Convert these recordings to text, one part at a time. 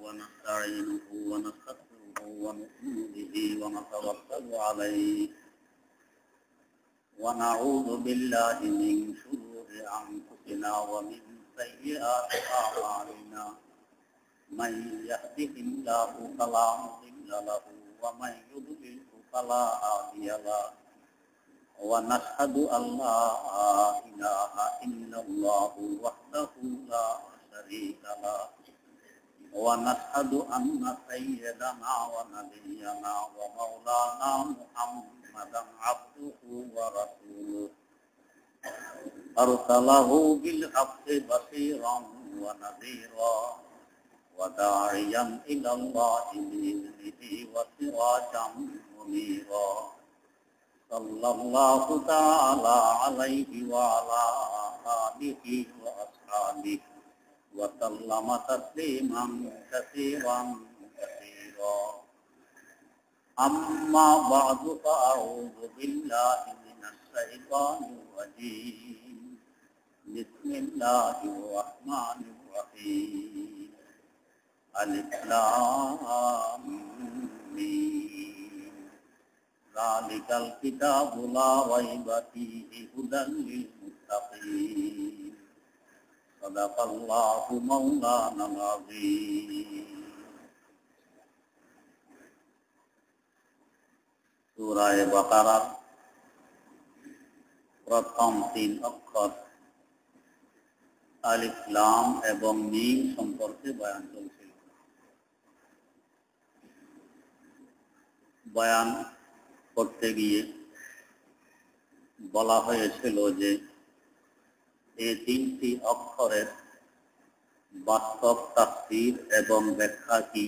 ونستعينه ونستغفره ونؤمن به ونتوكل عليه ونعوذ بالله من شرور أنفسنا ومن سيئات أعمالنا من يهده الله فلا مضل له ومن يضلل فلا هادي له ونشهد أن لا إله إلا الله وحده لا شريك له ونشهد أن سيدنا ونبينا ومولانا محمدا عبده ورسوله أرسله بالحق بشيرا ونذيرا وداعيا إلى الله بإذنه وسراجا منيرا صلى الله تعالى عليه وعلى آله وأصحابه وسلم تسليما كثيرا كثيرا أما بعد فأعوذ بالله من الشيطان الرجيم بسم الله الرحمن الرحيم ألف لام ميم ذلك الكتاب لا ريب فيه هدى للمتقين صدق الله مولانا العظيم সূরা বাকারার প্রথম 3 অক্ষর আলিফ লাম এবং মিম সম্পর্কে বয়ান চলছিল। বয়ান করতে গিয়ে বলা হয়েছিল যে এই 3টি অক্ষরের বাস্তব তাফসীর এবং ব্যাখ্যা কি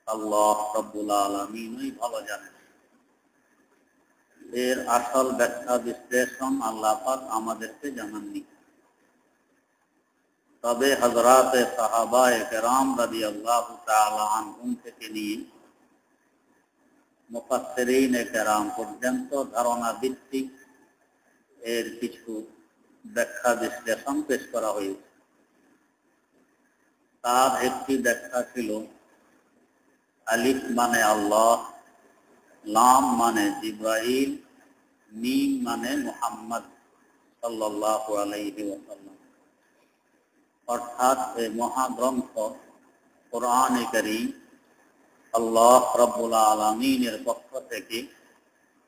আল্লাহ রাব্বুল আলামিনই ভালো জানেন। এর আসল ব্যাখ্যা বিশ্লেষণ আল্লাহ পাক আমাদেরকে জানাননি, তবে হযরতে সাহাবায়ে কেরাম রাদিয়াল্লাহু তাআলা আনহুম থেকে নিয়ে মুফাসসিরিনে কেরাম পর্যন্ত ধারণা ভিত্তিক এর কিছু ব্যাখ্যা বিশ্লেষণ পেশ করা হয়েছে। তার একটি ব্যাখ্যা ছিল আলিফ মানে আল্লাহ, লাম মানে জিবরাইল, মিম মানে মুহাম্মদ সাল্লাল্লাহু আলাইহি ওয়াসাল্লাম। অর্থাৎ এই মহাগ্রন্থ কোরআনে কারীম আল্লাহ রাব্বুল আলামিনের পক্ষ থেকে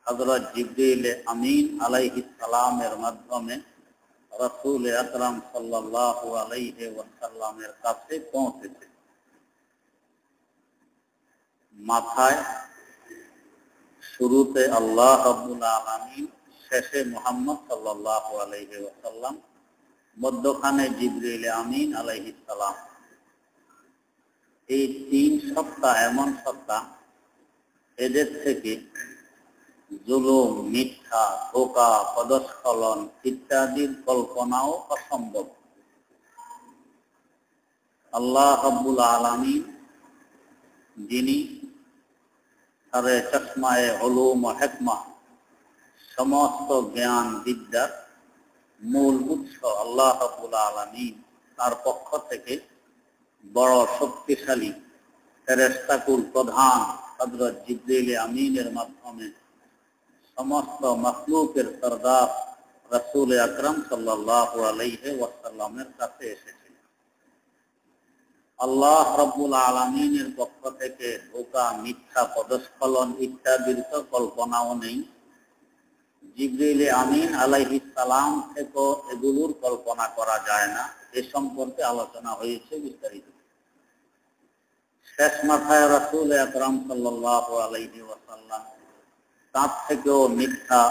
হযরত জিবরিল আমিন আলাইহিস সালামের মাধ্যমে রাসূল আকরাম সাল্লাল্লাহু আলাইহি ওয়াসাল্লামের কাছে পৌঁছেছে। মাথায় শুরুতে আল্লাহ রাব্বুল আলামিন, শেষে মুহাম্মদ সাল্লাল্লাহু আলাইহি ওয়াসাল্লাম, মধ্যখানে জিবরিল আমিন আলাইহিস সালাম। এই 3 সত্তা এমন সত্তা, এদের থেকে জুলুম, মিথ্যা, ধোঁকা, পদস্খলন ইত্যাদির কল্পনাও অসম্ভব। আল্লাহ রাব্বুল আলামিন, যিনি সারে চশমায়ে উলুম ও হিকমত, সমস্ত জ্ঞান বিদ্যার মূল উৎস আল্লাহ রাব্বুল আলামিন, তার পক্ষ থেকে বড় শক্তিশালী ফেরেশতাকুল প্রধান হযরত জিবরিল আমিনের মাধ্যমে সমস্ত মাখলুকের সরদার রাসূল আকরাম সাল্লাল্লাহু আলাইহি ওয়াসাল্লামের কাছে এসেছেন। আল্লাহ রাব্বুল আলামিনের পক্ষ থেকে ধোঁকা, মিথ্যা, পদস্খলন ইত্যাদির তো কল্পনাও নেই। জিবরিল আমিন আলাইহিস সালাম থেকেও এগুলোর কল্পনা করা যায় না। এ সম্পর্কে আলোচনা হয়েছে বিস্তারিত। শেষ মাথায় রাসূল আকরাম সাল্লাল্লাহু আলাইহি ওয়াসাল্লাম, তার থেকেও মিথ্যা,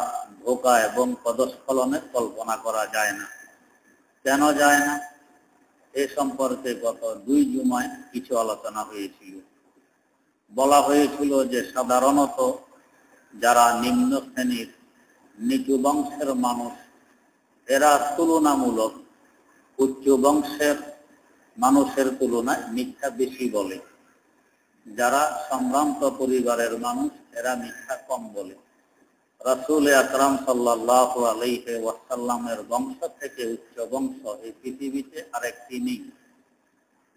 ধোঁকা এবং পদস্খলনের কল্পনা করা যায় না। কেন যায় না? এ সম্পর্কে গত 2 জুমায় কিছু আলোচনা হয়েছিল। বলা হয়েছিল যে সাধারণত যারা নিম্ন শ্রেণীর নিচু বংশের মানুষ, এরা তুলনামূলক উচ্চ বংশের মানুষের তুলনায় মিথ্যা বেশি বলে। যারা সম্ভ্রান্ত পরিবারের মানুষ, এরা মিথ্যা কম বলে। রাসূল আকরাম সাল্লাল্লাহু আলাইহি ওয়াসাল্লামের বংশ থেকে উচ্চ বংশ এই পৃথিবীতে আরেকটি নেই।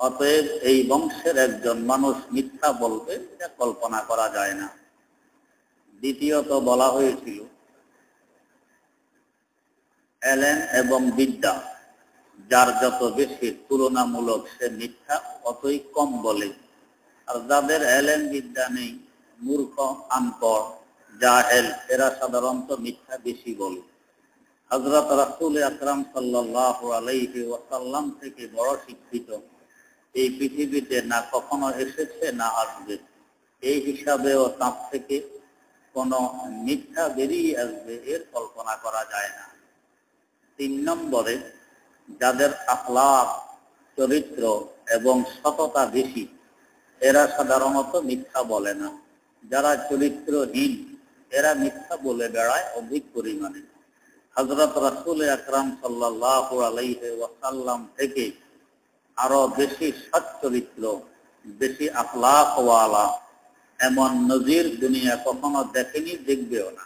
অতএব এই বংশের একজন মানুষ মিথ্যা বলবে এটা কল্পনা করা যায় না। দ্বিতীয়ত বলা হয়েছিল এলেন এবং বিদ্যা যার যত বেশি তুলনামূলক সে মিথ্যা অতই কম বলে, আর যাদের এলেন বিদ্যা নেই, মূর্খ, আনপড়, জাহেল, এরা সাধারণত মিথ্যা বেশি বলে। হযরত রাসূল আকরাম সাল্লাল্লাহু আলাইহি ওয়াসাল্লাম থেকে বড় শিক্ষিত এই পৃথিবীতে না কখনো এসেছে না আসবে। এই হিসাবেও তার থেকে কোনো মিথ্যা বেরিয়ে আসবে এর কল্পনা করা যায় না। 3 নম্বরে, যাদের আখলাক, চরিত্র এবং সততা বেশি এরা সাধারণত মিথ্যা বলে না। যারা চরিত্রহীন এরা মিথ্যা বলে বেড়ায় অধিক পরিমাণে। হযরত রাসূল আকরাম সাল্লাল্লাহু আলাইহি ওয়াসাল্লাম থেকে আরো বেশি সচ্চরিত্র, বেশি আখলাকওয়ালা এমন নজির দুনিয়া কখনো দেখেনি, দেখবেও না।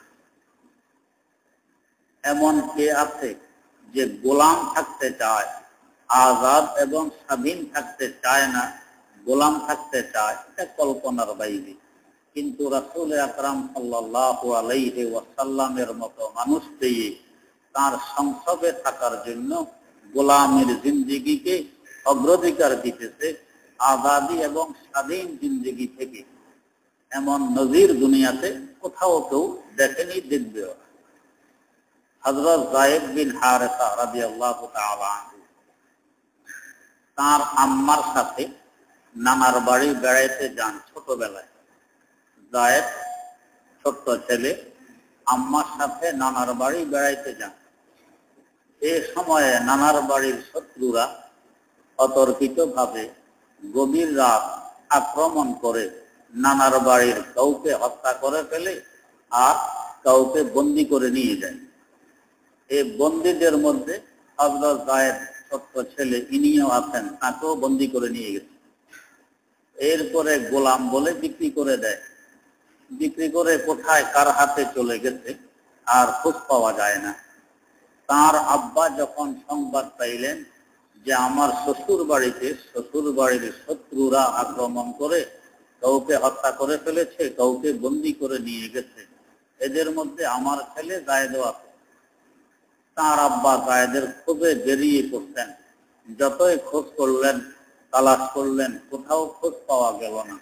এমন কে আছে যে গোলাম থাকতে চায়, আজাদ এবং স্বাধীন থাকতে চায় না, গোলাম থাকতে চায়, এটা কল্পনার বাইরে। কিন্তু রাসূল আকরাম সাল্লাল্লাহু আলাইহি ওয়াসাল্লামের মতো মানুষ পেয়ে তার সংসদে থাকার জন্য গোলামের জিন্দেগিকে অগ্রাধিকার দিতেছে আজাদি এবং স্বাধীন জিন্দেগি থেকে। এমন নজির দুনিয়াতে কোথাও কেউ দেখেনি, দেখবেও না। হযরত যায়েদ বিন হারেসা রাদিয়াল্লাহু তাআলা আনহু তার আম্মার সাথে নানার বাড়ি বেড়াইতে যান ছোটবেলায়। যায়েদ ছোট্ট ছেলে, আম্মার সাথে নানার বাড়ি বেড়াইতে যান। এই সময়ে নানার বাড়ির শত্রুরা অতর্কিতভাবে গভীর রাত আক্রমণ করে নানার বাড়ির কাউকে হত্যা করে ফেলে আর কাউকে বন্দী করে নিয়ে যায়। এই বন্দীদের মধ্যে হযরত যায়েদ ছোট্ট ছেলে ইনিও আছেন, তাকেও বন্দী করে নিয়ে গেছে। এরপরে গোলাম বলে বিক্রি করে দেয়। বিক্রি করে কোথায় কার হাতে চলে গেছে আর খোঁজ পাওয়া যায় না। তার আব্বা যখন সংবাদ পাইলেন যে আমার শ্বশুর বাড়ির শত্রুরা আক্রমণ করে কাউকে হত্যা করে ফেলেছে, কাউকে বন্দী করে নিয়ে গেছে, এদের মধ্যে আমার ছেলে যায়েদও আছে। তার আব্বা যায়েদের খোঁজে বেরিয়ে পড়তেন। যতই খোঁজ করলেন, তালাশ করলেন, কোথাও খোঁজ পাওয়া গেল না।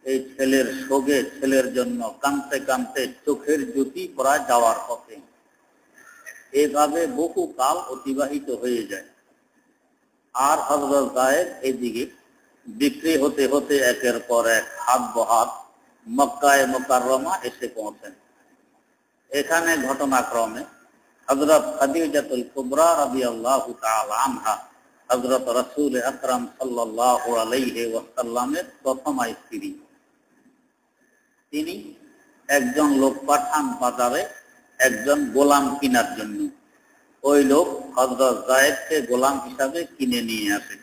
এই ছেলের শোকে, ছেলের জন্য কাঁদতে কাঁদতে চোখের জ্যোতি প্রায় যাওয়ার পথে। এভাবে বহু কাল অতিবাহিত হয়ে যায়। আর হযরত যায়েদ এদিকে বিক্রি হতে হতে একের পর এক হাত বহাত মক্কায়ে মুকাররমা এসে পৌঁছেন। এখানে ঘটনাক্রমে হযরত খাদিজাতুল কুবরা রাদিয়াল্লাহু তাআলা আনহা হযরত রাসূল আকরাম সাল্লাল্লাহু আলাইহি ওয়াসাল্লামের প্রথম স্ত্রী। তিনি একজন লোক পাঠান বাজারে একজন গোলাম কেনার জন্য। ওই লোক হযরত যায়েদকে গোলাম হিসাবে কিনে নিয়ে আসে।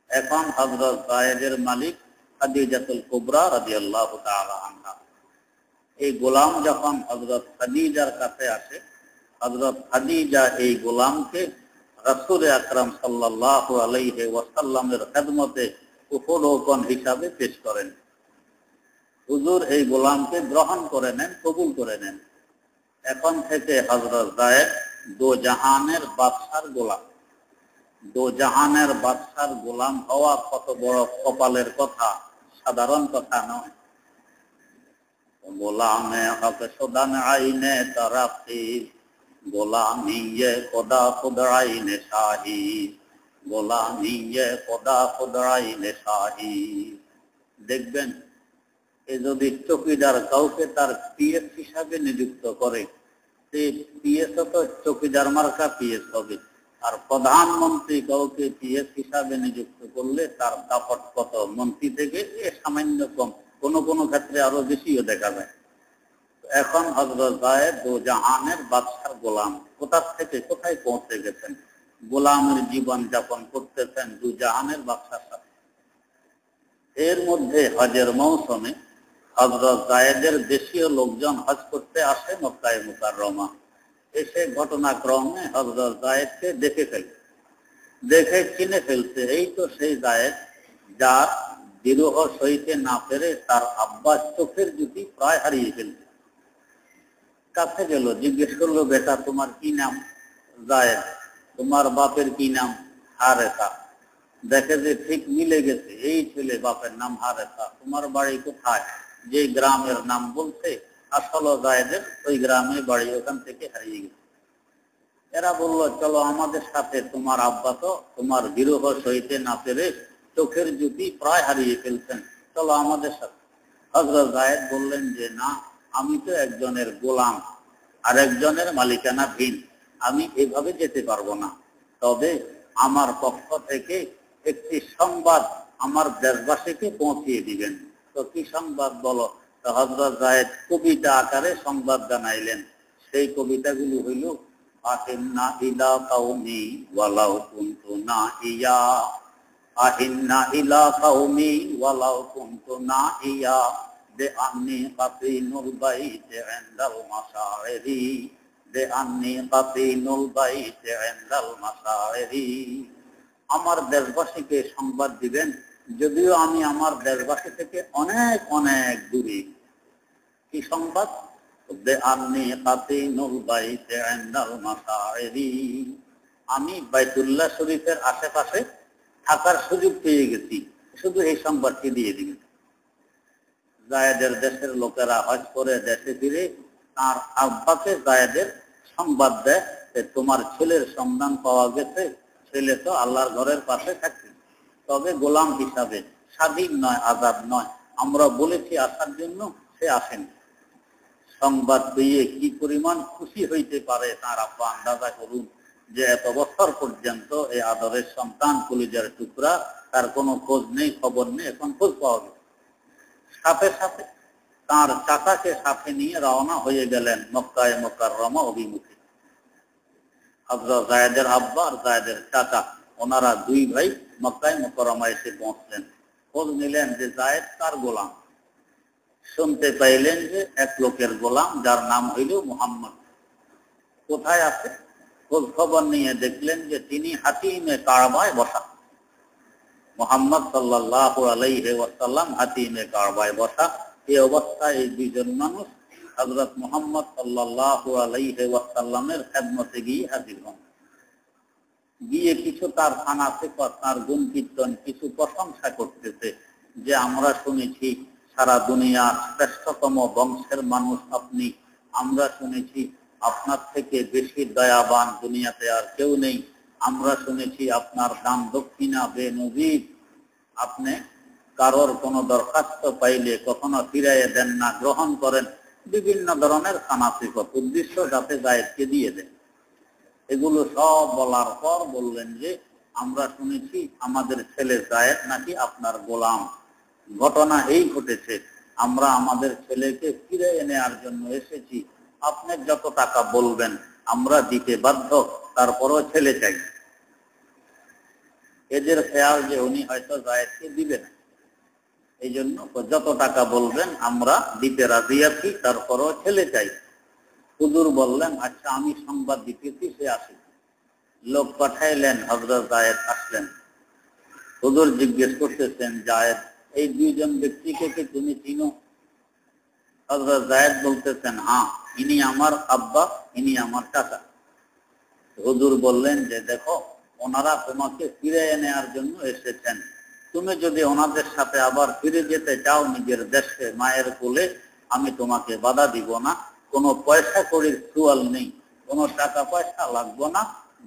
এখন হযরত যায়েদের মালিক খাদিজাতুল কুবরা রাদিয়াল্লাহু তাআলা আনহা। এই গোলাম যখন হযরত খাদিজার কাছে আসে, হযরত খাদিজা এই গোলামকে রাসূল আকরাম সাল্লাল্লাহু আলাইহি ওয়াসাল্লামের খেদমতে উপঢৌকন হিসাবে পেশ করেন। হুজুর এই গোলামকে গ্রহণ করে নেন, কবুল করে নেন। এখন থেকে হযরত যায়েদ দো জাহানের বাদশার গোলাম। দো জাহানের বাদশার গোলাম হওয়া কত বড় কপালের কথা, সাধারণ কথা নয়। গোলামে হক সুদান আইনে তারাফি, গোলামিয়ে খোদা খুদ আইনে শাহী, গোলামিয়ে খোদা খুদ আইনে শাহী। দেখবেন এ যদি চৌকিদার কাউকে তার পিএস হিসাবে নিযুক্ত করে, সেই পিএস তো চৌকিদার মার্কা পিএস হবে। আর প্রধানমন্ত্রী কাউকে পিএস হিসাবে নিযুক্ত করলে তার দাপট কত মন্ত্রী থেকে সামান্য কম, কোনো কোনো ক্ষেত্রে আরো বেশিও দেখা যায়। এখন হযরত যায়েদ দো জাহানের বাদশার গোলাম কোথা থেকে কোথায় পৌঁছে গেছেন, গোলামের জীবন যাপন করতেছেন দু জাহানের বাদশার সাথে। এর মধ্যে হজের মৌসুমে হযরত যায়েদের দেশীয় লোকজন হজ করতে আসে মক্কায়ে মুকাররমা। এসে ঘটনাক্রমে হযরত যায়েদকে দেখে ফেলে। দেখে চিনে ফেলছে এই তো সেই জায়েদ যার বিরহ সইতে না পেরে তার আব্বার চোখের জুতি প্রায় হারিয়ে ফেলছে। কাছে গেল, জিজ্ঞেস করলো, বেটা তোমার কি নাম? জায়েদ। তোমার বাপের কি নাম? হারেসা। দেখে যে ঠিক মিলে গেছে, এই ছেলে বাপের নাম হারেসা, তোমার বাড়ি কোথায়? যে গ্রামের নাম বলছে আসলে জায়েদের ওই গ্রামে বাড়ি, ওখান থেকে হারিয়ে গেছে। এরা বলল, চলো আমাদের সাথে, তোমার আব্বা তো তোমার বিরহ সইতে না পেরে চোখের জুতি প্রায় হারিয়ে ফেলছেন, চলো আমাদের সাথে। হযরত জায়েদ বললেন যে না, আমি তো একজনের গোলাম আর একজনের মালিকানা ভিন, আমি এভাবে যেতে পারবো না। তবে আমার পক্ষ থেকে একটি সংবাদ আমার দেশবাসীকে পৌঁছিয়ে দিবেন। তো কি সংবাদ বলো? তো হযরত জায়েদ কবিতা আকারে সংবাদ জানাইলেন। সেই কবিতাগুলো হইল, আহিন্না ইলা কাউমি ওয়ালাউ কুনতু নাইয়া, আহিন্না ইলা কাউমি ওয়ালাউ কুনতু নাইয়া, দে আন্নি কাতিনুল বাইতে ইনদাল মাশাইরি, দে আন্নি কাতিনুল বাইতে ইনদাল মাশাইরি। আমার দেশবাসীকে সংবাদ দিবেন, যদিও আমি আমার দেশবাসী থেকে অনেক অনেক দূরে। কি সংবাদ? আমি বাইতুল্লাহ শরীফের আশেপাশে থাকার সুযোগ পেয়ে গেছি, শুধু এই সংবাদটি দিয়ে দিবেন। জায়েদের দেশের লোকেরা হজ করে দেশে ফিরে তার আব্বাকে জায়েদের সংবাদ দেয় যে তোমার ছেলের সন্ধান পাওয়া গেছে, ছেলে তো আল্লাহর ঘরের পাশে থাকে, তবে গোলাম হিসাবে, স্বাধীন নয়, আজাদ নয়। আমরা বলেছি আসার জন্য, সে আসেনি। সংবাদ পেয়ে কি পরিমাণ খুশি হইতে পারে তার আব্বা আন্দাজা করুন, যে এত বছর পর্যন্ত এই আদরের সন্তান, কলিজার টুকরা, তার কোনো খোঁজ নেই, খবর নেই, এখন খোঁজ পাওয়া গেল। সাথে সাথে তার চাচাকে সাথে নিয়ে রওনা হয়ে গেলেন মক্কায়ে মুকাররমা অভিমুখে। হযরত জায়েদের আব্বা আর জায়েদের চাচা, ওনারা দুই ভাই মক্কায়ে মুকাররমা এসে পৌঁছলেন। খোঁজ নিলেন যে জায়েদ তার গোলাম। শুনতে পাইলেন যে এক লোকের গোলাম, যার নাম হইল মুহাম্মদ, কোথায় আছে? খোঁজ খবর নিয়ে দেখলেন যে তিনি হাতিমে কাবায় বসা। মুহাম্মদ সাল্লাল্লাহু আলাইহি ওয়াসাল্লাম হাতিমে কাবায় বসা। এই অবস্থায় এই দুইজন মানুষ হযরত মুহাম্মদ সাল্লাল্লাহু আলাইহি ওয়াসাল্লামের খেদমতে গিয়ে হাজির হন। গিয়ে কিছু তার খানা সিফাত, তার গুণ কীর্তন, কিছু প্রশংসা করতেছে, যে আমরা শুনেছি সারা দুনিয়ার শ্রেষ্ঠতম বংশের মানুষ আপনি, আমরা শুনেছি আপনার থেকে বেশি দয়াবান দুনিয়াতে আর কেউ নেই, আমরা শুনেছি আপনার দান দক্ষিণা বেনজির, আপনি কারোর কোনো দরখাস্ত পাইলে কখনো ফিরাইয়ে দেন না, গ্রহণ করেন। বিভিন্ন ধরনের খানা সিফাত, উদ্দেশ্য যাতে জায়েদকে দিয়ে দেন। এগুলো সব বলার পর বললেন যে আমরা শুনেছি আমাদের ছেলে জায়েদ নাকি আপনার গোলাম। ঘটনা এই ঘটেছে, আমরা আমাদের ছেলেকে ফিরে নেওয়ার জন্য এসেছি, আপনি যত টাকা বলবেন আমরা দিতে বাধ্য, তারপরও ছেলে চাই। এদের খেয়াল যে উনি হয়তো জায়েদকে দিবেন, এই জন্য যত টাকা বলবেন আমরা দিতে রাজি আছি, তারপরও ছেলে চাই। হুজুর বললেন, আচ্ছা আমি সংবাদ দিতেছি, সে আসে। লোক পাঠাইলেন, হযরত জায়েদ আসলেন। হুজুর জিজ্ঞেস করতেছেন, জায়েদ, এই দুইজন ব্যক্তিকে কি তুমি চিনো? হযরত জায়েদ বলতেছেন, হ্যাঁ, ইনি আমার আব্বা, ইনি আমার চাচা। হুজুর বললেন যে দেখো, ওনারা তোমাকে ফিরে নেওয়ার জন্য এসেছেন, তুমি যদি ওনাদের সাথে আবার ফিরে যেতে চাও নিজের দেশে, মায়ের কোলে, আমি তোমাকে বাধা দিব না। কোনো পয়সা কড়ির সুয়াল নেই, কোনো টাকা পয়সা লাগবে না,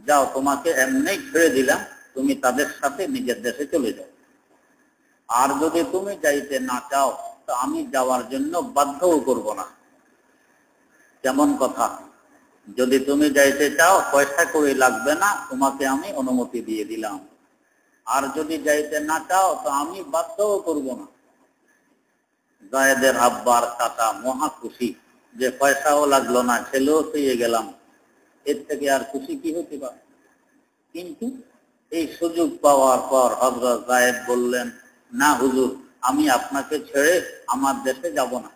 যাও, তোমাকে এমনি ছেড়ে দিলাম, তুমি তাদের সাথে নিজের দেশে চলে যাও। আর যদি তুমি যাইতে না চাও তো আমি যাওয়ার জন্য বাধ্যও করব না। কেমন কথা? যদি তুমি যাইতে চাও পয়সা কড়ি লাগবে না, তোমাকে আমি অনুমতি দিয়ে দিলাম। আর যদি যাইতে না চাও তো আমি বাধ্যও করব না। জায়েদের আব্বার চাচা মহা খুশি, যে পয়সাও লাগলো না, ছেলেও পেয়ে গেলাম, এর থেকে আর খুশি কি হতে পারে। কিন্তু এই সুযোগ পাওয়ার পর হযরত জায়েদ বললেন, না হুজুর, আমি আপনাকে ছেড়ে আমার দেশে যাব না।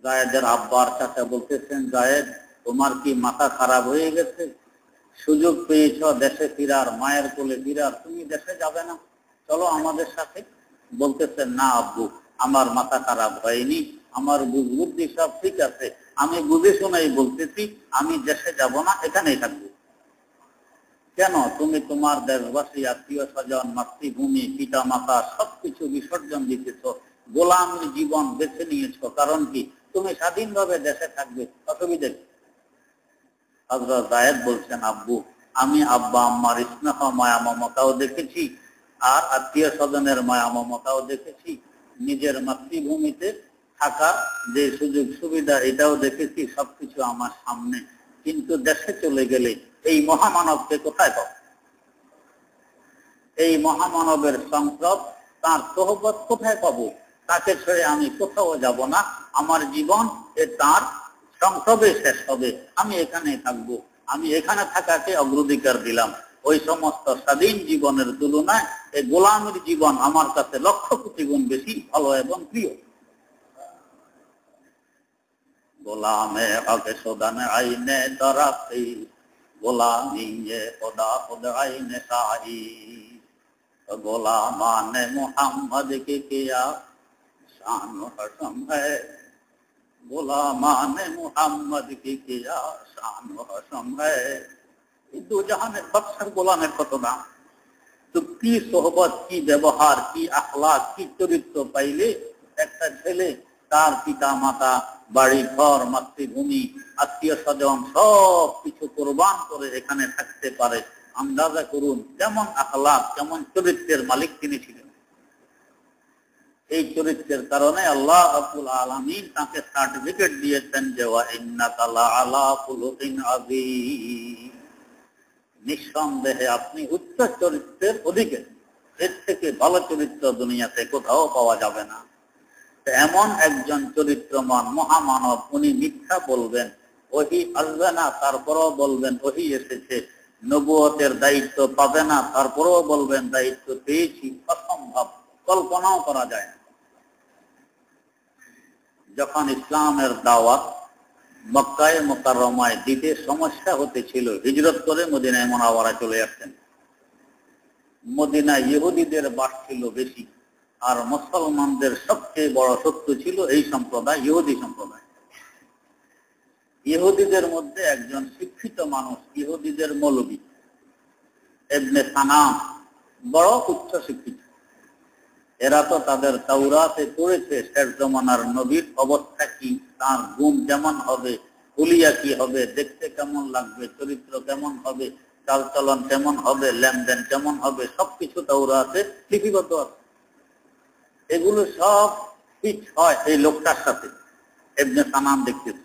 জায়েদের আব্বার চাচা বলতেছেন, জায়েদ, তোমার কি মাথা খারাপ হয়ে গেছে? সুযোগ পেয়েছ দেশে ফিরার, মায়ের কোলে ফিরার, তুমি দেশে যাবে না, চলো আমাদের সাথে। বলতেছেন, না আব্বু, আমার মাথা খারাপ হয়নি, আমার বুদ্ধি সব ঠিক আছে, আমি বুঝে শুনেই বলতেছি আমি দেশে যাব না, এখানেই থাকবো। কেন? তুমি তোমার দেশবাসী, আত্মীয় স্বজন, মাতৃভূমি, পিতা মাতা সবকিছু বিসর্জন দিতেছ, গোলামী জীবন বেছে নিয়েছ, কারণ কি? তুমি স্বাধীনভাবে দেশে থাকবে, অসুবিধা কি? হযরত যায়েদ বলছেন, আব্বু, আমি আব্বা আম্মার স্নেহ মায়া মমতাও দেখেছি, আর আত্মীয় স্বজনের মায়া মমতাও দেখেছি, নিজের মাতৃভূমিতে থাকার যে সুযোগ সুবিধা এটাও দেখেছি, সবকিছু আমার সামনে, কিন্তু দেশে চলে গেলে এই মহামানবকে কোথায় পাবো? এই মহামানবের সংসদ, তার সোহবত কোথায় পাবো? তাকে ছেড়ে আমি কোথাও যাব না, আমার জীবন তার সংসদে শেষ হবে, আমি এখানে থাকবো। আমি এখানে থাকাকে অগ্রাধিকার দিলাম। ওই সমস্ত স্বাধীন জীবনের তুলনায় এই গোলামের জীবন আমার কাছে লক্ষ কোটি গুণ বেশি ভালো এবং প্রিয়। গোলামে হকে সোদানে আইনে দরাফি, গোলামিয়ে খোদা খুদ আইনে শাহি, গোলামানে মুহাম্মদ কি কিয়া শান হসম है, গোলামানে মুহাম্মদ কি কিয়া শান হসম है। এই দু জাহানের বাদশার গোলামের কত দাম! তো কি সোহবত, কি ব্যবহার, কি আখলাক, কি চরিত্র পাইলে একটা ছেলে তার পিতা মাতা, বাড়ি ঘর, মাতৃভূমি, আত্মীয় স্বজন সব কিছু কোরবান করে এখানে থাকতে পারে। আন্দাজা করুন কেমন আখলাক, কেমন চরিত্রের মালিক তিনি ছিলেন। এই চরিত্রের কারণে আল্লাহ রাব্বুল আলামিন তাকে সার্টিফিকেট দিয়েছেন যে ওয়া ইন্নাকা লাআলা খুলুকিন আযীম, নিঃসন্দেহে আপনি উচ্চ চরিত্রের অধিকারী, এর থেকে ভালো চরিত্র দুনিয়াতে কোথাও পাওয়া যাবে না। এমন একজন চরিত্রমান মহামানব, উনি মিথ্যা বলবেন, ওহী আসবে না, তারপরেও বলবেন ওহী এসেছে, নবুয়তের দায়িত্ব পাবে না, তারপরেও বলবেন দায়িত্ব পেয়েছি, অসম্ভব, কল্পনাও করা যায় না। যখন ইসলামের দাওয়াত মক্কায় মুকাররমায় দিতে সমস্যা হতেছিল, হিজরত করে মদিনায় মুনাওয়ারা চলে আসছেন। মদিনায় ইহুদিদের বাস ছিল বেশি, আর মুসলমানদের সবচেয়ে বড় শত্রু ছিল এই সম্প্রদায়, ইহুদি সম্প্রদায়। ইহুদিদের মধ্যে একজন শিক্ষিত মানুষ, ইহুদিদের মৌলবী ইবনে সানাম, বড় উচ্চ শিক্ষিত। এরা তো তাদের তাওরাতে পড়েছে শেষ জমানার নবীর অবস্থা কি, তার গুণ কেমন হবে, হুলিয়া কি হবে, দেখতে কেমন লাগবে, চরিত্র কেমন হবে, চালচলন কেমন হবে, লেনদেন কেমন হবে, সবকিছু তাওরাতে লিপিবদ্ধ আছে। এগুলো সব ঠিক হয় এই লোকটার সাথে। ইবনে সানান দেখতেছে,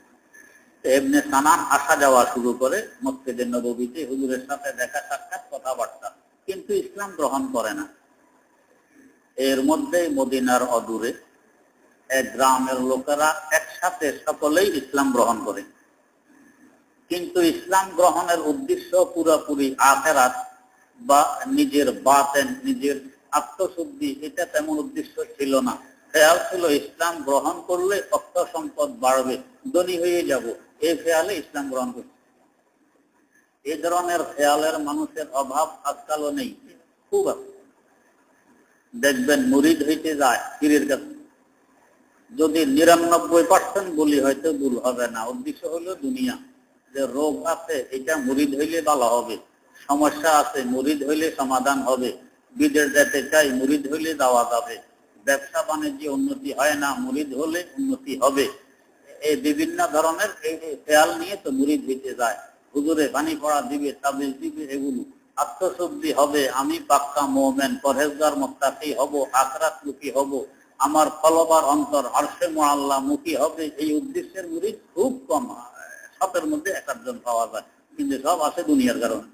ইবনে সানান আসা যাওয়া শুরু করে মসজিদে নববীতে, হুজুরের সাথে দেখা সাক্ষাৎ, কথাবার্তা, কিন্তু ইসলাম গ্রহণ করে না। এর মধ্যে মদিনার অদূরে এক গ্রামের লোকেরা একসাথে সকলেই ইসলাম গ্রহণ করে, কিন্তু ইসলাম গ্রহণের উদ্দেশ্য পুরোপুরি আখিরাত বা নিজের বাতেন, নিজের আত্মশুদ্ধি, এটা তেমন উদ্দেশ্য ছিল না। খেয়াল ছিল ইসলাম গ্রহণ করলে অর্থ সম্পদ বাড়বে, ধনী হয়ে যাব, এই খেয়ালে ইসলাম গ্রহণ করছে। এই ধরনের খেয়ালের মানুষের অভাব আজকালও নেই, খুব আছে। দেখবেন মুরিদ হইতে যায় পীরের কাছে, যদি ৯৯% বলি হয়তো ভুল হবে না, উদ্দেশ্য হলো দুনিয়া, যে রোগ আছে এটা মুরিদ হইলে ভালো হবে, সমস্যা আছে মুরিদ হইলে সমাধান হবে, বিদেশ যেতে চাই মুরিদ হইলে যাওয়া যাবে, ব্যবসা বাণিজ্য উন্নতি হয় না, মুরিদ হলে উন্নতি হবে। এই বিভিন্ন ধরনের এই খেয়াল নিয়ে তো মুরিদ হইতে যায়। হুজুরে পানি পড়া দিবে, তাবিজ দিবে, এগুলো আত্মশুদ্ধি হবে, আমি পাক্কা মুমিন, পরহেজগার, মুত্তাকি হব, আখিরাত মুখী হব, আমার ফলবার অন্তর আরশে মুআল্লা মুখী হবে, এই উদ্দেশ্যের মুরিদ খুব কম, 7-এর মধ্যে 1-জন পাওয়া যায়, কিন্তু সব আছে দুনিয়ার কারণে।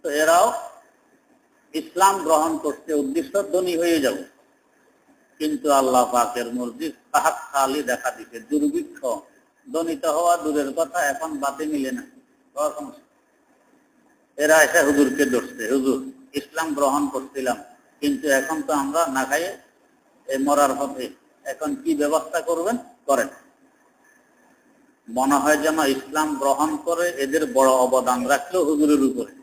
তো এরাও ইসলাম গ্রহণ করতে উদ্দেশ্য ধনী হয়ে যাব, কিন্তু আল্লাহ পাকের মর্জির তাহাত খালি দেখা দিতে দুর্ভিক্ষ, ধনীত হওয়া দূরের কথা, এখন বাতে মিলে না। এরা এসে হুজুরকে ধরছে, হুজুর ইসলাম গ্রহণ করছিলাম, কিন্তু এখন তো আমরা না খাইয়ে মরার পথে, এখন কি ব্যবস্থা করবেন করেন। মনে হয় যেন ইসলাম গ্রহণ করে এদের বড় অবদান রাখলো হুজুরের উপরে।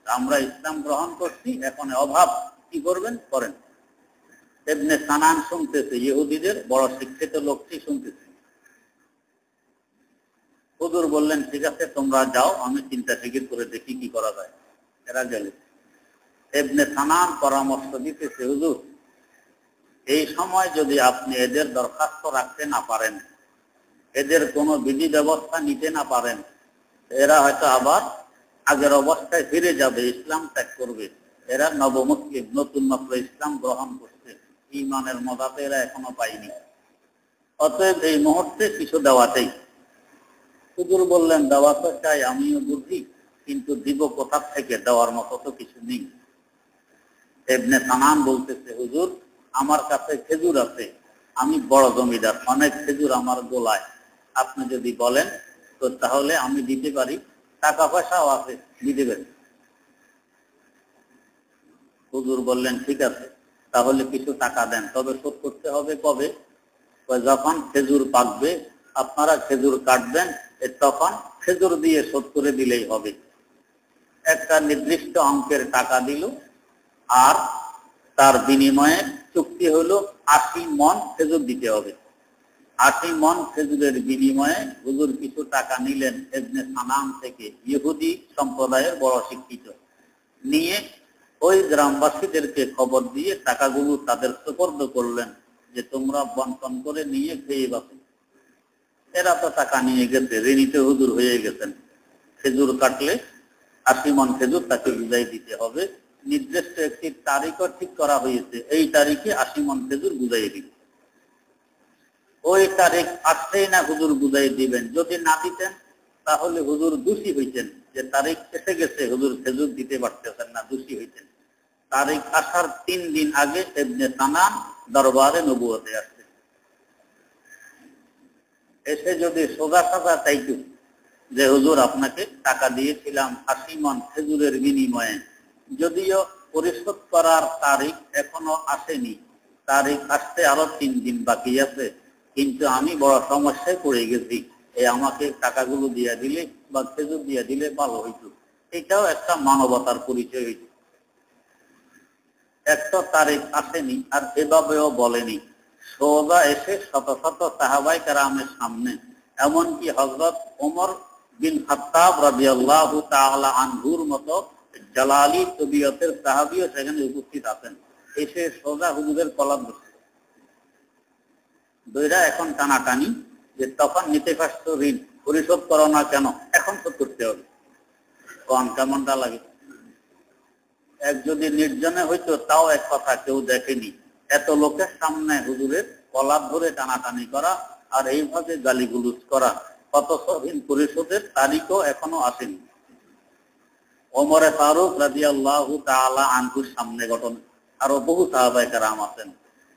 আমরা ইসলাম গ্রহণ করছি, এখন অভাব কি করবেন করেন। ইবনে সানান শুনতেছে, ইহুদিদের বড় শিক্ষিত লোকটি শুনতেছে। হুজুর বললেন, ঠিক আছে তোমরা যাও, আমি চিন্তা ফিকির করে দেখি কি করা যায়। এরা গেল। ইবনে সানান পরামর্শ দিতেছে, হুজুর এই সময় যদি আপনি এদের দরখাস্ত রাখতে না পারেন, এদের কোনো বিধি ব্যবস্থা নিতে না পারেন, এরা হয়তো আবার আগের অবস্থায় ফিরে যাবে, ইসলাম ত্যাগ করবে। এরা নবমুসলিম, নতুন মাত্র ইসলাম গ্রহণ করছে, ঈমানের মজাতে এরা এখনো পায়নি। অতএব এই মুহূর্তে কিছু দেওয়াতেই। হুজুর বললেন, দেওয়া তো চাই, আমিও বুঝি, কিন্তু দিব কোথা থেকে, দেওয়ার মতো তো কিছু নেই। ইবনে সানান বলতেছে, হুজুর আমার কাছে খেজুর আছে, আমি বড় জমিদার, অনেক খেজুর আমার গোলায়, আপনি যদি বলেন তো তাহলে আমি দিতে পারি, টাকা পয়সাও আছে, দিতে পারি। হুজুর বললেন, ঠিক আছে তাহলে কিছু টাকা দেন, তবে শোধ করতে হবে কবে? যখন খেজুর পাকবে, আপনারা খেজুর কাটবেন, তখন খেজুর দিয়ে শোধ করে দিলেই হবে। একটা নির্দিষ্ট অঙ্কের টাকা দিল, আর তার বিনিময়ে চুক্তি হলো 80 মণ খেজুর দিতে হবে। 80 মণ খেজুরের বিনিময়ে হুজুর কিছু টাকা নিলেন ইবনে সানান থেকে, ইহুদি সম্প্রদায়ের বড় শিক্ষিত, নিয়ে ওই গ্রামবাসীদেরকে খবর দিয়ে টাকাগুলো তাদের সুপর্দ করলেন যে তোমরা বন্টন করে নিয়ে খেয়ে বাঁচো। এরা তো টাকা নিয়ে গেছে, ঋণীতে হুজুর হয়ে গেছেন। খেজুর কাটলে 80 মণ খেজুর তাকে বুঝাই দিতে হবে। নির্দিষ্ট একটি তারিখও ঠিক করা হয়েছে, এই তারিখে 80 মণ খেজুর বুঝাই দিবে। ওই তারিখ আসছেই না, হুজুর বুঝাই দিবেন। যদি না দিতেন তাহলে হুজুর দোষী হইতেন, যে তারিখ এসে গেছে হুজুর খেজুর দিতে পারতেছেন না, দোষী হইতেন। তারিখ আসার 3 দিন আগে ইবনে সানান দরবারে নবুয়তে আসছে। এসে যদি সোজা সাজা চাইতো যে হুজুর আপনাকে টাকা দিয়েছিলাম 80 মণ খেজুরের বিনিময়ে, যদিও পরিশোধ করার তারিখ এখনো আসেনি, তারিখ আসতে আরো 3 দিন বাকি আছে, কিন্তু আমি বড় সমস্যায় পড়ে গেছি, এই আমাকে টাকাগুলো দিয়ে দিলে বা খেজুর দিয়ে দিলে ভালো হইতো। এটাও একটা মানবতার পরিচয় হইত। একটা তারিখ আসেনি, আর এভাবেও বলেনি, সোজা এসে শত শত সাহাবায়ে কেরামের সামনে, এমনকি হযরত ওমর বিন খাত্তাব রাদিয়াল্লাহু তাআলা আনহুর মতো জালালি তবিয়তের সাহাবীও সেখানে উপস্থিত আছেন। এসে সোজা হুজুরের কলার ধরছে, দুইরা এখন টানাটানি, যে তখন নিতে পারছো ঋণ, পরিশোধ করো না কেন, এখন শোধ করতে হবে। কোন কেমনটা লাগে? এক যদি নির্জনে হইতো তাও এক কথা, কেউ দেখেনি, এত লোকের সামনে হুজুরের কলার ধরে টানাটানি করা আর এইভাবে গালিগুলুজ করা, অথচ ঋণ পরিশোধের তারিখও এখনো আসেনি। ওমরে ফারুক রাদিয়াল্লাহু তাআলা আনহুর সামনে ঘটনা, আরো বহু সাহাবায়ে কেরাম আছেন।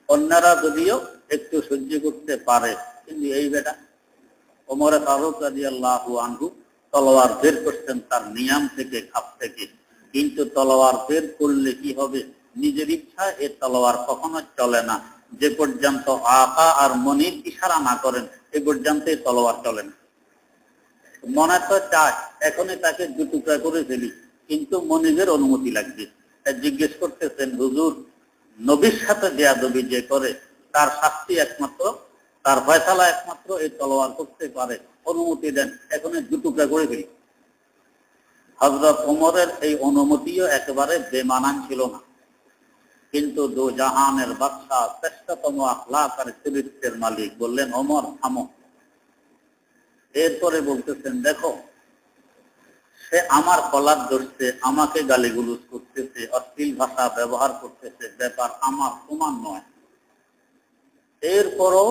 অন্যরা যদিও একটু সহ্য করতে পারে, কিন্তু এই বেটা ওমরে ফারুক রাদিয়াল্লাহু আনহু তলোয়ার বের করতেন তার নিয়াম থেকে, খাপ থেকে। কিন্তু তলোয়ার বের করলে কি হবে, নিজের ইচ্ছা এ তলোয়ার কখনো চলে না। যে পর্যন্ত আকা আর মনির ইশারা না করেন, এ পর্যন্ত তলোয়ার চলে না। মনে তো চায় এখনই তাকে 2 টুকরা করে ফেলি, কিন্তু মনিবের অনুমতি লাগবে। জিজ্ঞেস করতেছেন, হুজুর নবীর সাথে বেয়াদবি যে করে তার শাস্তি একমাত্র, তার ফয়সালা একমাত্র এই তলোয়ার করতে পারে, অনুমতি দেন, এখনই 2 টুকরা করে ফেলি। হযরত ওমরের এই অনুমতিও একেবারে বেমানান ছিল না, কিন্তু দু জাহানের বাদশাহ, শ্রেষ্ঠতম আখলাক আর চরিত্রের মালিক বললেন, ওমর থামো। এরপরে বলতেছেন, দেখো সে আমার কলার ধরছে, আমাকে গালিগুলোজ করতেছে, অশ্লীল ভাষা ব্যবহার করতেছে, ব্যাপার আমার, তোমার নয়। এরপরও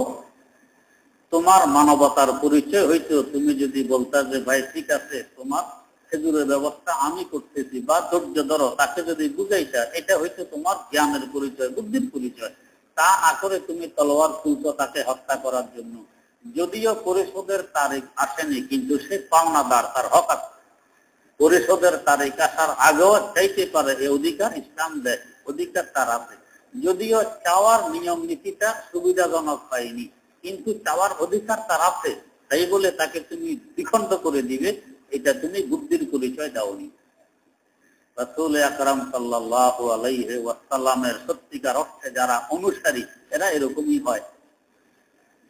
তোমার মানবতার পরিচয় হইতো তুমি যদি বলতা যে ভাই ঠিক আছে, তোমার খেজুরের ব্যবস্থা আমি করতেছি, বা ধৈর্য ধরো, তাকে যদি বুঝাইতা, এটা হইতো তোমার জ্ঞানের পরিচয়, বুদ্ধির পরিচয়। তা না করে তুমি তলোয়ার তুলছো তাকে হত্যা করার জন্য। যদিও পরিশোধের তারিখ আসেনি, কিন্তু সে পাওনাদার, তার হক আছে। পরিশোধের তারিখ আসার আগেও চাইতে পারে, এই অধিকার ইসলাম দেয়, অধিকার তার আছে। যদিও চাওয়ার নিয়ম নীতিটা সুবিধাজনক পাইনি, কিন্তু চাওয়ার অধিকার তার আছে। তাই বলে তাকে তুমি দ্বিখণ্ড করে দিবে, এটা তুমি বুদ্ধির পরিচয় দাওনি। রাসূল আকরাম সাল্লাল্লাহু আলাইহি ওয়াসাল্লামের সত্যিকার অর্থে যারা অনুসারী এরা এরকমই হয়,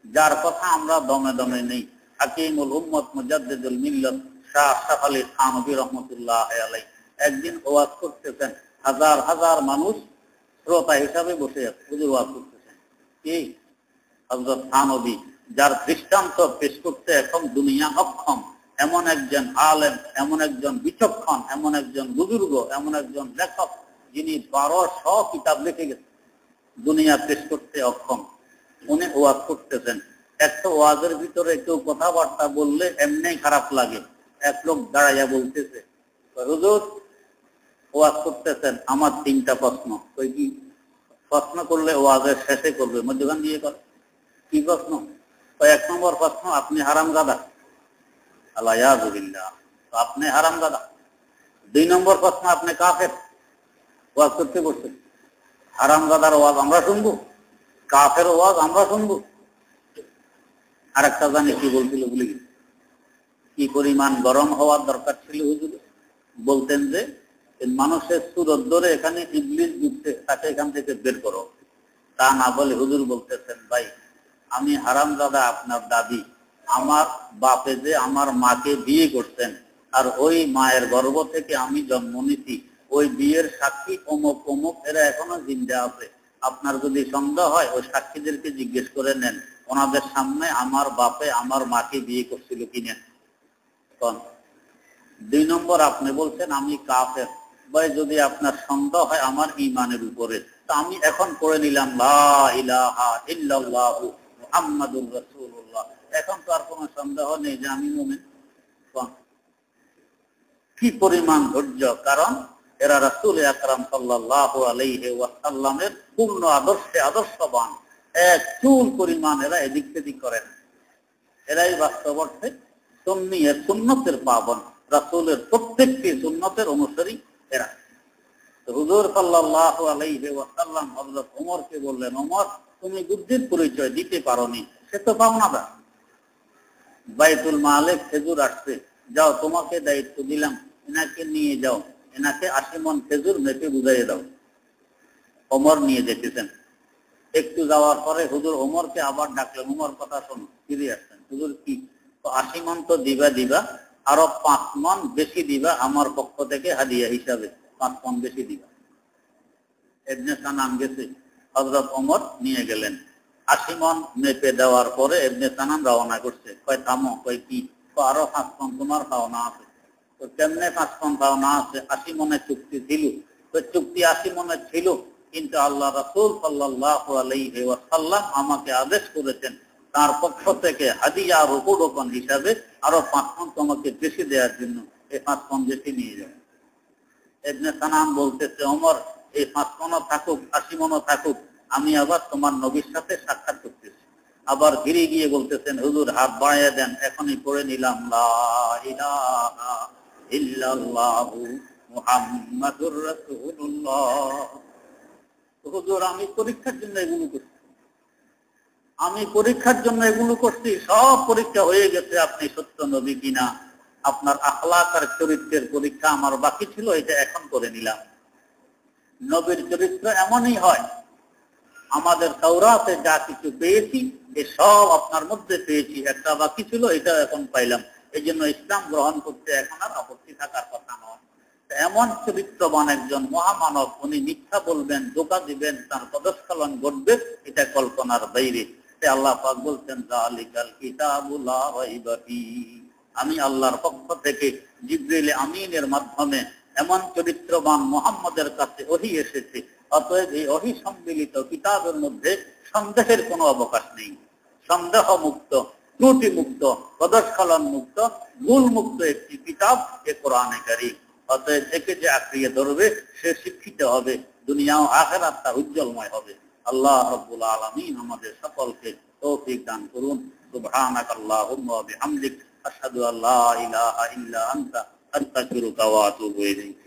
যার কথা আমরা দমে দমে নেই। হাকিমুল উম্মত মুজাদ্দিদুল মিল্লাত শাহ আশরাফ আলী থানভী রাহমাতুল্লাহ আলাইহি একদিন ওয়াজ করতেছেন, হাজার হাজার মানুষ শ্রোতা হিসাবে বসে আছে, হুজুর ওয়াজ করতেছেন। কি হযরত থানভী, যার দৃষ্টান্ত পেশ করতে এখন দুনিয়া অক্ষম, এমন একজন আলেম, এমন একজন বিচক্ষণ, এমন একজন বুজুর্গ, এমন একজন লেখক, যিনি 1200 কিতাব লিখে গেছেন, দুনিয়া পেশ করতে অক্ষম, উনি ওয়াজ করতেছেন। একটা ওয়াজের ভিতরে কেউ কথাবার্তা বললে এমনি খারাপ লাগে। এক লোক দাঁড়াইয়া বলতেছে, হুজুর ওয়াজ করতেছেন, আমার 3টা প্রশ্ন। কই কি প্রশ্ন করলে ওয়াজের শেষে করবে, মধ্যখান দিয়ে করে। কি প্রশ্ন? 1 নম্বর প্রশ্ন, আপনি হারামজাদা। আল্লাহ, আপনি হারামজাদা। 2 নম্বর প্রশ্ন, আপনি কাফের। ওয়াজ করতে বসছেন, হারামজাদার ওয়াজ আমরা শুনবো, কাফের ওয়াজ আমরা শুনবো। আরেকটা জানি কি বলছিল ভুলে গেছি। কি পরিমাণ গরম হওয়ার দরকার ছিল হুজুর, বলতেন যে মানুষের সুরত ধরে এখানে ইবলিস ঢুকছে, তাকে এখান থেকে বের করো। তা না বলে হুজুর বলতেছেন, ভাই আমি হারামজাদা আপনার দাবি, আমার বাপে যে আমার মাকে বিয়ে করতেন, আর ওই মায়ের গর্ভ থেকে আমি জন্ম নিছি, ওই বিয়ের সাক্ষী অমুক অমুক, এরা এখনো জিন্দা আছে। আপনার যদি সন্দেহ হয় ওই সাক্ষীদেরকে জিজ্ঞেস করে নেন, ওনাদের সামনে আমার বাপে আমার মাকে বিয়ে করছিল কিনা। 2 নম্বর, আপনি বলছেন আমি কাফের। ভাই যদি আপনার সন্দেহ হয় আমার ঈমানের উপরে, তা আমি এখন পড়ে নিলাম লা ইলাহা ইল্লাল্লাহু মুহাম্মাদুর রাসূলুল্লাহ, এখন তো আর কোনো সন্দেহ নেই যে আমি মুমিন। কি পরিমাণ ধৈর্য! কারণ এরা রাসূল আকরাম সাল্লাল্লাহু আলাইহি ওয়াসাল্লামের পূর্ণ আদর্শে আদর্শবান, এক চুল পরিমাণ এরা এদিক সেদিক করেন। এরাই বাস্তব অর্থে সুন্নি, সুন্নতের পাবন, রাসূলের প্রত্যেকটি সুন্নতের অনুসারী এরা। হুজুর সাল্লাল্লাহু আলাইহি ওয়াসাল্লাম হযরত ওমরকে বললেন, ওমর তুমি বুদ্ধির পরিচয় দিতে পারোনি, সে তো পাওনাদার। বাইতুল মালে খেজুর আসছে, যাও তোমাকে দায়িত্ব দিলাম, এনাকে নিয়ে যাও, এনাকে 80 মণ খেজুর মেপে বুঝাইয়ে দাও। ওমর নিয়ে যেতেছেন। একটু যাওয়ার পরে হুজুর ওমরকে আবার ডাকলেন, ওমর কথা শোনো, ফিরে আসছেন। হুজুর কি? তো 80 মণ তো দিবা, আরো 5 মণ বেশি দিবা, আমার পক্ষ থেকে হাদিয়া হিসাবে 5 মণ বেশি দিবা। ইবনে সানান গেছে, হযরত ওমর নিয়ে গেলেন। 80 মণ মেপে দেওয়ার পরে ইবনে সানান রওনা করছে। কয় থামো, কয় কি? আরো 5 মণ তোমার পাওনা আছে। তো কেমনে 5 মণ পাওনা আছে? 80 মণের চুক্তি ছিল। তো চুক্তি 80 মণের ছিল, কিন্তু আল্লাহ রাসূল সাল্লাল্লাহু আলাইহি ওয়াসাল্লাম আমাকে আদেশ করেছেন তার পক্ষ থেকে হাদিয়া রূপোরোপণ হিসাবে আরো 5 মণ তোমাকে বেশি দেওয়ার জন্য, এই 5 মণ বেশি নিয়ে যাও। ইবনে সানান বলতেছে, ওমর এই 5 মণও থাকুক, 80 মণও থাকুক, আমি আবার তোমার নবীর সাথে সাক্ষাৎ করতেছি। আবার ঘিরে গিয়ে বলতেছেন, হুজুর হাত বাড়িয়ে দেন, এখনই পড়ে নিলাম লা ইলাহা ইল্লাল্লাহু মুহাম্মাদুর রাসূলুল্লাহ। হুজুর আমি পরীক্ষার জন্য এগুলো করছি, সব পরীক্ষা হয়ে গেছে, আপনি সত্য নবী কিনা, আপনার আখলাক আর চরিত্রের পরীক্ষা আমার বাকি ছিল, এটা এখন করে নিলাম। নবীর চরিত্র এমনই হয়, আমাদের তাওরাতে যা কিছু পেয়েছি এ সব আপনার মধ্যে পেয়েছি, একটা বাকি ছিল, এটা এখন পাইলাম। এই জন্য ইসলাম গ্রহণ করতে এখন আর আপত্তি থাকার কথা নয়। এমন চরিত্রবান একজন মহামানব, উনি মিথ্যা বলবেন, ধোঁকা দিবেন, তার পদস্খলন ঘটবে, এটা কল্পনার বাইরে। আল্লাহ পাক বলছেন, যালিকাল কিতাবু লা রাইবা ফীহি, আমি আল্লাহর পক্ষ থেকে জিবরিল আমিনের মাধ্যমে এমন চরিত্রবান মুহাম্মদের কাছে ওহী এসেছে, অতএব এই ওহী সম্মিলিত কিতাবের মধ্যে সন্দেহের কোনো অবকাশ নেই। সন্দেহ মুক্ত, ত্রুটি মুক্ত, পদস্খলন মুক্ত, ভুল মুক্ত একটি কিতাব এ কোরআনে কারীম। অতএব একে যে আঁকড়িয়ে ধরবে সে শিক্ষিত হবে, দুনিয়া ও আখিরাত তার উজ্জ্বলময় হবে। আল্লাহ রাব্বুল আলামিন আমাদের সকলকে তৌফিক দান করুন। সুবহানাকাল্লাহুম্মা ওয়া বিহামদিক, আশহাদু আল্লা ইলাহা ইল্লা আনতা, আস্তাগফিরুকা ওয়া আতুবু ইলাইক।